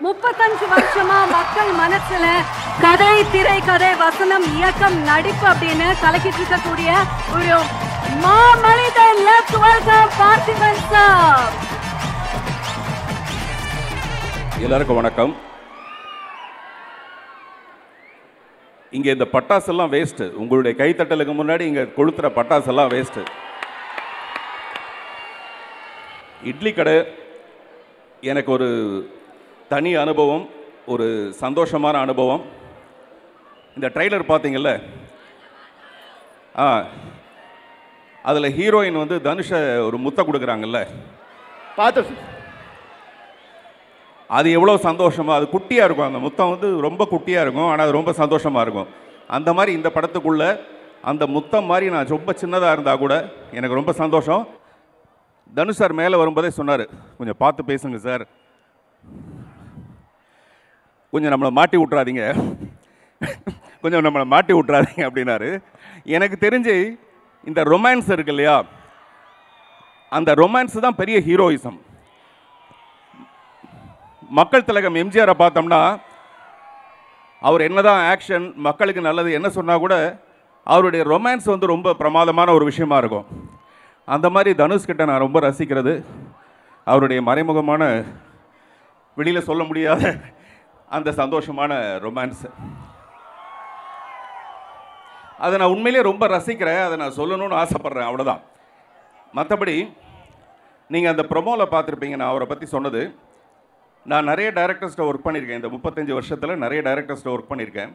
35 வருஷமா மக்கள் மனசுல கதை, திரைக்கதை, வசனம், இயக்கம், நடிப்பு அப்படின்னு கலக்கிட்டு இருக்கக்கூடிய ஒரு மாமனிதன். Let's welcome Parthiban sir. எல்லாருக்கும் வணக்கம். இங்க இந்த பட்டாசெல்லாம் வேஸ்ட். உங்களுடைய கைத்தட்டலுக்கு முன்னாடி இங்க கொளுத்துற பட்டாசெல்லாம் வேஸ்ட். இட்லி கடை எனக்கு ஒரு தனி அனுபவம், ஒரு சந்தோஷமான அனுபவம். இந்த ட்ரைலர் பார்த்தீங்கல்ல, அதில் ஹீரோயின் வந்து தனுஷை ஒரு முத்தை கொடுக்குறாங்கல்ல, பார்த்து அது எவ்வளோ சந்தோஷமாக, அது குட்டியாக இருக்கும். அந்த முத்தம் வந்து ரொம்ப குட்டியாக இருக்கும், ஆனால் அது ரொம்ப சந்தோஷமாக இருக்கும். அந்த மாதிரி இந்த படத்துக்குள்ளே அந்த முத்தம் மாதிரி நான் ரொம்ப சின்னதாக இருந்தால் கூட எனக்கு ரொம்ப சந்தோஷம். தனுஷ் சார் மேலே வரும்போதே சொன்னார், கொஞ்சம் பார்த்து பேசுங்க சார், கொஞ்சம் நம்மளை மாட்டி விட்றாதீங்க, கொஞ்சம் நம்மளை மாட்டி விட்றாதீங்க அப்படின்னாரு. எனக்கு தெரிஞ்சு இந்த ரொமான்ஸ் இருக்கு இல்லையா, அந்த ரொமான்ஸ் தான் பெரிய ஹீரோயிசம். மக்கள் திலகம் எம்ஜிஆரை பார்த்தோம்னா அவர் என்னதான் ஆக்ஷன், மக்களுக்கு நல்லது என்ன சொன்னால் கூட அவருடைய ரொமான்ஸ் வந்து ரொம்ப பிரமாதமான ஒரு விஷயமா இருக்கும். அந்த மாதிரி தனுஷ்கிட்ட நான் ரொம்ப ரசிக்கிறது அவருடைய மறைமுகமான, வெளியில் சொல்ல முடியாத அந்த சந்தோஷமான ரொமான்ஸ். அதை நான் உண்மையிலே ரொம்ப ரசிக்கிறேன், அதை நான் சொல்லணும்னு ஆசைப்பட்றேன், அவ்வளோதான். மற்றபடி நீங்கள் அந்த ப்ரொமோவில் பார்த்துருப்பீங்க, நான் அவரை பற்றி சொன்னது. நான் நிறைய டைரக்டர்ஸ்ட்டை ஒர்க் பண்ணியிருக்கேன். இந்த 35 வருஷத்தில் நிறைய டைரக்டர்ஸ்ட்டை ஒர்க் பண்ணியிருக்கேன்.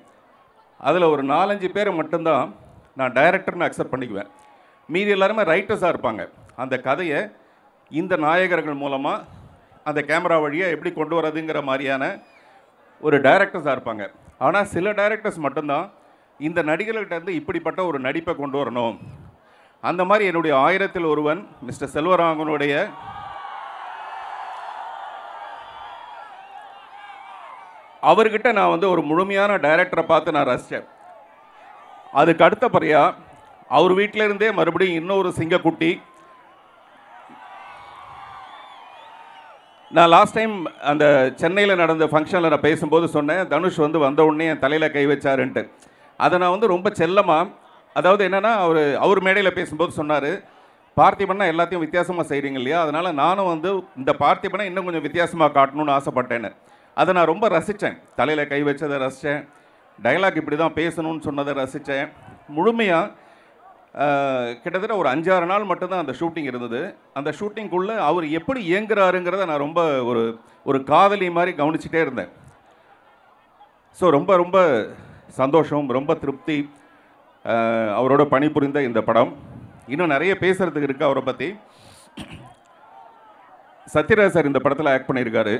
அதில் ஒரு 4-5 பேரை மட்டும்தான் நான் டைரக்டர்னு அக்செப்ட் பண்ணிக்குவேன். மீதி எல்லாருமே ரைட்டர்ஸாக இருப்பாங்க. அந்த கதையை இந்த நாயகர்கள் மூலமாக அந்த கேமரா வழியாக எப்படி கொண்டு வரதுங்கிற மாதிரியான ஒரு டைரக்டர்ஸாக இருப்பாங்க. ஆனால் சில டைரக்டர்ஸ் மட்டும்தான் இந்த நடிகர்கள்கிட்ட இப்படிப்பட்ட ஒரு நடிப்பை கொண்டு வரணும். அந்த மாதிரி என்னுடைய 1000ல் ஒருவன் மிஸ்டர் செல்வராகவனுடைய அவர்கிட்ட நான் வந்து ஒரு முழுமையான டைரக்டரை பார்த்து நான் ரசித்தேன். அதுக்கு அடுத்தபடியாக அவர் வீட்டிலேருந்தே மறுபடியும் இன்னொரு சிங்கக்குட்டி. நான் லாஸ்ட் டைம் அந்த சென்னையில் நடந்த ஃபங்க்ஷனில் நான் பேசும்போது சொன்னேன், தனுஷ் வந்து வந்த உடனே என் தலையில் கை வச்சாருன்ட்டு. அதை நான் வந்து ரொம்ப செல்லமாக, அதாவது என்னென்னா அவர் மேடையில் பேசும்போது சொன்னார், பார்த்திபன்னா எல்லாத்தையும் வித்தியாசமாக செய்கிறீங்க இல்லையா, அதனால் நானும் வந்து இந்த பார்த்திபனை இன்னும் கொஞ்சம் வித்தியாசமாக காட்டணும்னு ஆசைப்பட்டேன்னு. அதை நான் ரொம்ப ரசித்தேன். தலையில் கை வச்சதை ரசித்தேன், டைலாக் இப்படி தான் பேசணும்னு சொன்னதை ரசித்தேன். முழுமையாக கிட்டத்தட்ட ஒரு 5-6 நாள் மட்டும்தான் அந்த ஷூட்டிங் இருந்தது. அந்த ஷூட்டிங்குள்ளே அவர் எப்படி இயங்குறாருங்கிறத நான் ரொம்ப ஒரு காதலி மாதிரி கவனிச்சிட்டே இருந்தேன். ஸோ ரொம்ப ரொம்ப சந்தோஷம், ரொம்ப திருப்தி அவரோட பணிபுரிந்த இந்த படம். இன்னும் நிறைய பேசுகிறதுக்கு இருக்குது அவரை பற்றி. சத்யராஜ் சார் இந்த படத்தில் ஆக்ட் பண்ணியிருக்காரு.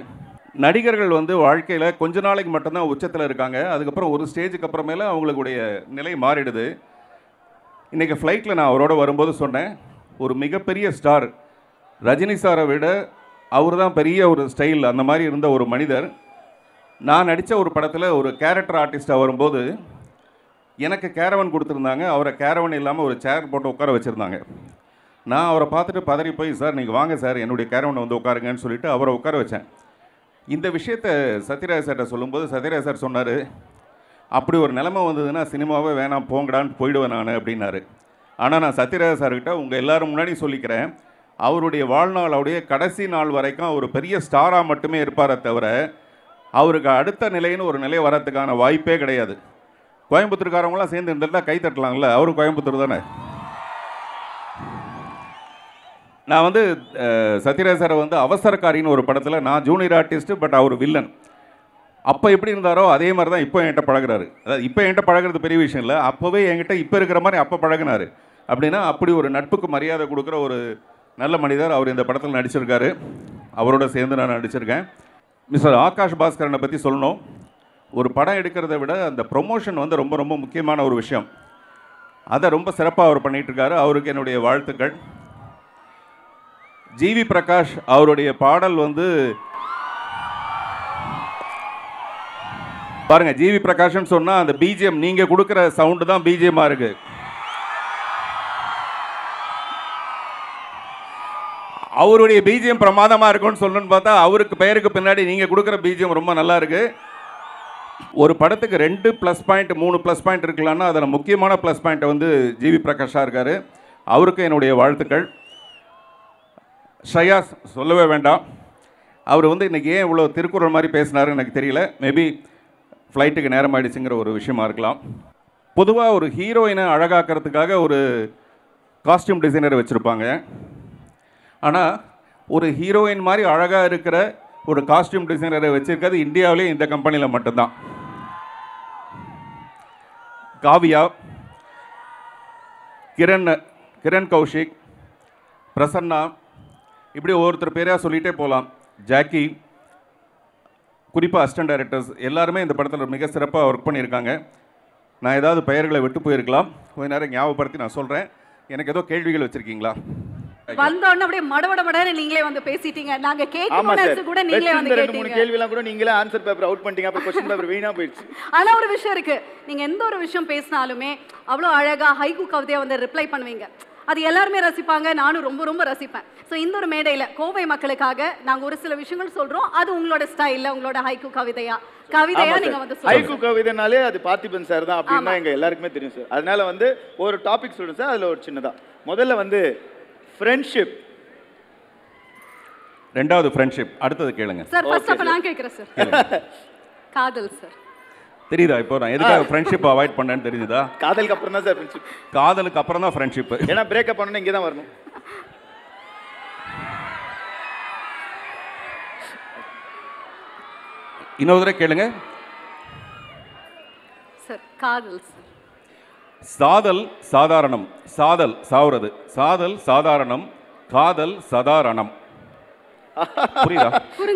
நடிகர்கள் வந்து வாழ்க்கையில் கொஞ்ச நாளைக்கு மட்டும்தான் உச்சத்தில் இருக்காங்க. அதுக்கப்புறம் ஒரு ஸ்டேஜுக்கு அப்புறமேல அவங்களுடைய நிலை மாறிடுது. இன்றைக்கி ஃப்ளைட்டில் நான் அவரோட வரும்போது சொன்னேன், ஒரு மிகப்பெரிய ஸ்டார் ரஜினி சாரை விட அவர் தான் பெரிய ஒரு ஸ்டைல், அந்த மாதிரி இருந்த ஒரு மனிதர். நான் நடித்த ஒரு படத்தில் ஒரு கேரக்டர் ஆர்டிஸ்ட்டாக வரும்போது எனக்கு கேரவன் கொடுத்துருந்தாங்க. அவரை கேரவன் இல்லாமல் ஒரு சேர் போட்டு உட்கார வச்சுருந்தாங்க. நான் அவரை பார்த்துட்டு பதறி போய், சார் நீங்கள் வாங்க சார், என்னுடைய கேரவனை வந்து உட்காருங்கன்னு சொல்லிவிட்டு அவரை உட்கார வச்சேன். இந்த விஷயத்தை சத்யராஜ் சார்கிட்ட சொல்லும்போது சத்யராஜ் சார் சொன்னார், அப்படி ஒரு நிலைமை வந்ததுன்னா சினிமாவே வேணாம் போங்கடான்னு போயிடுவேன் நான் அப்படின்னாரு. ஆனால் நான் சத்யராஜ் சார்கிட்ட உங்கள் எல்லோரும் முன்னாடி சொல்லிக்கிறேன், அவருடைய வாழ்நாளுடைய கடைசி நாள் வரைக்கும் அவர் பெரிய ஸ்டாராக மட்டுமே இருப்பாரே தவிர அவருக்கு அடுத்த நிலைன்னு ஒரு நிலை வரத்துக்கான வாய்ப்பே கிடையாது. கோயம்புத்தூர்காரவங்களாம் சேர்ந்து இருந்துட்டா கை தட்டலாங்களே, அவரும் கோயம்புத்தூர் தானே. நான் வந்து சத்யராஜ் சாரை வந்து அவசரக்காரின்னு ஒரு படத்தில் நான் ஜூனியர் ஆர்டிஸ்ட்டு, பட் அவர் வில்லன். அப்போ எப்படி இருந்தாரோ அதே மாதிரி தான் இப்போ என்கிட்ட பழகுறாரு. அதாவது இப்போ என்கிட்ட பழகிறது பெரிய விஷயம் இல்லை, அப்போவே என்கிட்ட இப்போ இருக்கிற மாதிரி அப்போ பழகினார். அப்படின்னா அப்படி ஒரு நட்புக்கு மரியாதை கொடுக்குற ஒரு நல்ல மனிதர் அவர் இந்த படத்தில் நடிச்சிருக்காரு. அவரோட சேர்ந்து நான் நடிச்சிருக்கேன். மிஸ்டர் ஆகாஷ் பாஸ்கரனை பற்றி சொல்லணும். ஒரு படம் எடுக்கிறத விட அந்த ப்ரொமோஷன் வந்து ரொம்ப ரொம்ப முக்கியமான ஒரு விஷயம். அதை ரொம்ப சிறப்பாக அவர் பண்ணிகிட்ருக்காரு. அவருக்கு என்னுடைய வாழ்த்துக்கள். ஜிவி பிரகாஷ் அவருடைய பாடல் வந்து பாருங்க, ஜிவி பிரகாஷ்னு சொன்னால் அந்த பிஜிஎம் நீங்கள் கொடுக்குற சவுண்டு தான் பிஜிஎம்மாக இருக்குது. அவருடைய பிஜிஎம் பிரமாதமாக இருக்கும்னு சொல்லணும்னு பார்த்தா அவருக்கு பெயருக்கு பின்னாடி நீங்கள் கொடுக்குற பிஜிஎம் ரொம்ப நல்லா இருக்கு. ஒரு படத்துக்கு 2 ப்ளஸ் பாயிண்ட் 3 ப்ளஸ் பாயிண்ட் இருக்கலாம்னா அதில் முக்கியமான ப்ளஸ் பாயிண்ட்டை வந்து ஜிவி பிரகாஷாக இருக்கார். அவருக்கு என்னுடைய வாழ்த்துக்கள். ஸ்ரேயா சொல்லவே வேண்டாம். அவர் வந்து இன்றைக்கி ஏன் இவ்வளோ திருக்குறள் மாதிரி பேசினாருன்னு எனக்கு தெரியல. மேபி ஃப்ளைட்டுக்கு நேரம் ஆகிடுச்சுங்கிற ஒரு விஷயமா இருக்கலாம். பொதுவாக ஒரு ஹீரோயினை அழகாக்கிறதுக்காக ஒரு காஸ்டியூம் டிசைனர் வச்சுருப்பாங்க. ஆனால் ஒரு ஹீரோயின் மாதிரி அழகாக இருக்கிற ஒரு காஸ்டியூம் டிசைனரை வச்சுருக்கிறது இந்தியாவிலே இந்த கம்பெனியில் மட்டும்தான். காவியா, கிரண் கௌஷிக், பிரசன்னா, இப்படி ஒவ்வொருத்தர் பேராக சொல்லிகிட்டே போகலாம். ஜாக்கி, குறிப்பாக அசிஸ்டன்ட் டைரக்டர்ஸ் எல்லாருமே இந்த படத்தில் மிக சிறப்பாக ஒர்க் பண்ணியிருக்காங்க. நான் ஏதாவது பெயர்களை விட்டு போயிருக்கலாம், கொஞ்ச நேரம் ஞாபகப்படுத்தி நான் சொல்கிறேன். எனக்கு ஏதோ கேள்விகள் வச்சுருக்கீங்களா? வந்தோடனே அப்படியே மடமடமடன்னு நீங்களே வந்து பேசிட்டீங்க. நாங்க கேட்கணும்னு கூட நீங்களே வந்து கேட்டீங்க. 2-3 கேள்விலாம் கூட நீங்களே ஆன்சர் பேப்பர் அவுட் பண்ணிட்டீங்க. அப்புறம் क्वेश्चन பேப்பர் வீணா போயிடுச்சு. ஆனா ஒரு விஷயம் இருக்கு, நீங்க எந்த ஒரு விஷயம் பேசினாலுமே அவ்வளோ அழகா ஹைக்கூ கவிதையை வந்து ரிப்ளை பண்ணுவீங்க. அது எல்லாருமே ரசிப்பாங்க, நானும் ரொம்ப ரொம்ப ரசிப்பேன். ஸோ இந்த ஒரு மேடையில் கோவை மக்களுக்காக நாங்கள் ஒரு சில விஷயங்கள் சொல்கிறோம். அது உங்களோட ஸ்டைலில் உங்களோட ஹைக்கூ கவிதையா நீங்கள் வந்து ஹைக்கூ கவிதைனாலே அது பார்த்திபன் சார் தான் அப்படின்னு எங்கள் எல்லாருக்குமே தெரியும் சார். அதனால வந்து ஒரு டாபிக் சொல்லுங்க சார். அதில் ஒரு சின்னதாக முதல்ல வந்து ஃப்ரெண்ட்ஷிப், ரெண்டாவது ஃப்ரெண்ட்ஷிப், அடுத்தது கேளுங்க சார். ஃபர்ஸ்ட் அப்ப நான் கேக்குறேன் சார். காதல் சார். தெரியுதா இப்போ நான் எதுக்காக ஃப்ரெண்ட்ஷிப் அவாய்ட் பண்ணேன்னு தெரியுதா? காதலுக்கு அப்புறம் தான் சார் ஃப்ரெண்ட்ஷிப். காதலுக்கு அப்புறம் தான் ஃப்ரெண்ட்ஷிப். ஏன்னா பிரேக்கப் பண்ணனும் இங்கே தான் வரணும். இன்னொரு தடவை கேளுங்க சார். காதல் சார். சாதல் சாதாரணம், சாதல் சாவுறது, சாதல் சாதாரணம், காதல் சதாரணம். புரியுதா?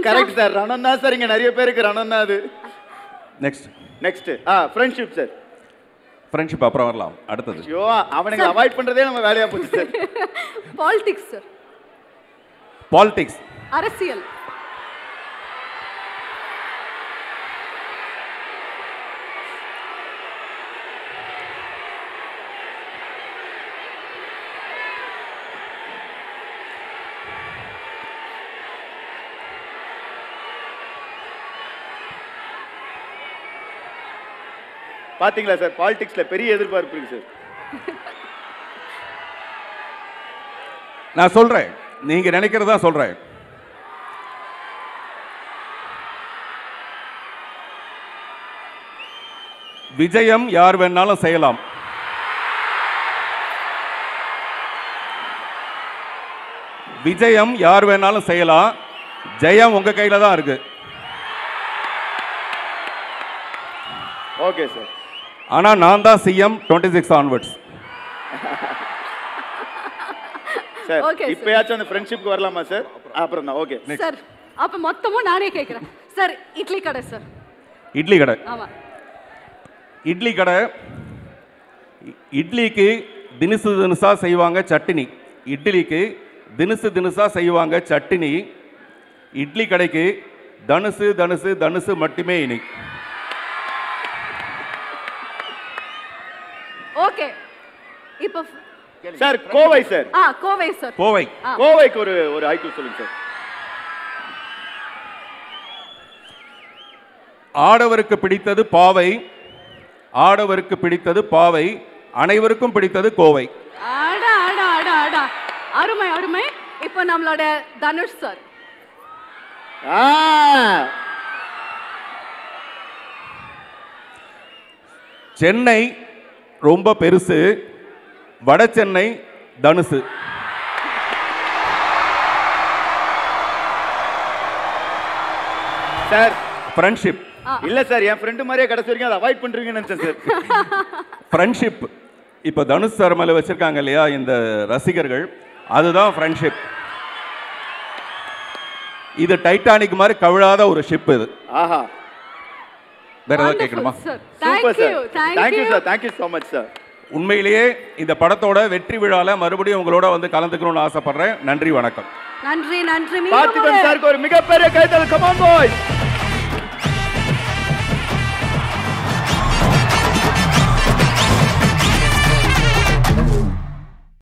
Correct sir. ரணம் தான் சார். இங்க நிறைய பேருக்கு ரணம் தான் அது. Next friendship sir. ஃப்ரெண்ட்ஷிப் அப்புறம் வரலாம். அடுத்தது ஐயோ அவனுக்கு அவாய்ட் பண்றதே நம்ம வேலையா போச்சு சார். Politics sir. பாலிடிக்ஸ், அரசியல். பாத்தீங்களா சார், பாலிடிக்ஸ்ல பெரிய எதிர்பார்ப்பு இருக்கு சார். நான் சொல்றேன், நீங்க நினைக்கிறதா சொல்றேன். விஜயம் யார் வேணாலும் செய்யலாம். விஜயம் யார் வேணாலும் செய்யலாம். ஜெயம் உங்க கையில தான் இருக்கு. Okay sir. ஆனா நான் தான் சிஎம் 26 ஆன்வர்ட்ஸ். சார் இப்பயாச்சும் அந்த ஃப்ரெண்ட்ஷிப்க்கு வரலாமா சார்? அப்புறம் தான். Okay sir. அப்ப மொத்தமும் நானே கேக்குறேன் சார். இட்லி கடை சார். இட்லி கடை. ஆமா. இட்லி கடை. இட்லிக்கு தினுசு தினுசா செய்வாங்க சட்னி. இட்லிக்கு தினுசு தினுசா செய்வாங்க சட்னி. இட்லி கடைக்கு தனுசு தனுசு தனுசு மட்டுமே இனி. ஓகே. இப்போ sir Kovai sir. Kovai sir. Kovai. கோவைக்கு ஒரு ஹைக்கூ சொல்லுங்க சார். ஆடவருக்கு பிடித்தது பாவை, ஆடவருக்கு பிடித்தது பாவை, அனைவருக்கும் பிடித்தது கோவை. ஆடா ஆடா ஆடா ஆடா. அருமை அருமை. இப்போ நம்மளோட தனுஷ் சார். சென்னை ரொம்ப பெருசு, வட சென்னை தனுசு. சார் ஃப்ரெண்ட்ஷிப் இல்ல சார், என் ஃப்ரெண்ட் மாதிரியே கடைசி வரைக்கும் அதை அவாய்ட் பண்றீங்கன்னு நினைச்சேன் சார். ஃப்ரெண்ட்ஷிப் இப்போ தனுஷ் சார் மேலே வச்சிருக்காங்க இல்லையா இந்த ரசிகர்கள், அதுதான் ஃப்ரெண்ட்ஷிப். இது டைட்டானிக் மாதிரி கவிழாத ஒரு ஷிப் இது. ஆஹா. வேற ஏதாவது கேட்கணுமா? Super sir. Thank you sir. Thank you so much sir. உண்மையிலேயே இந்த படத்தோட வெற்றி விழால மறுபடியும் உங்களோட வந்து கலந்துக்கணும்னு ஆசைப்படுறேன். நன்றி, வணக்கம். நன்றி நன்றி. பார்த்திபன் சாருக்கு ஒரு மிகப்பெரிய கைதட்டல். Come on boys.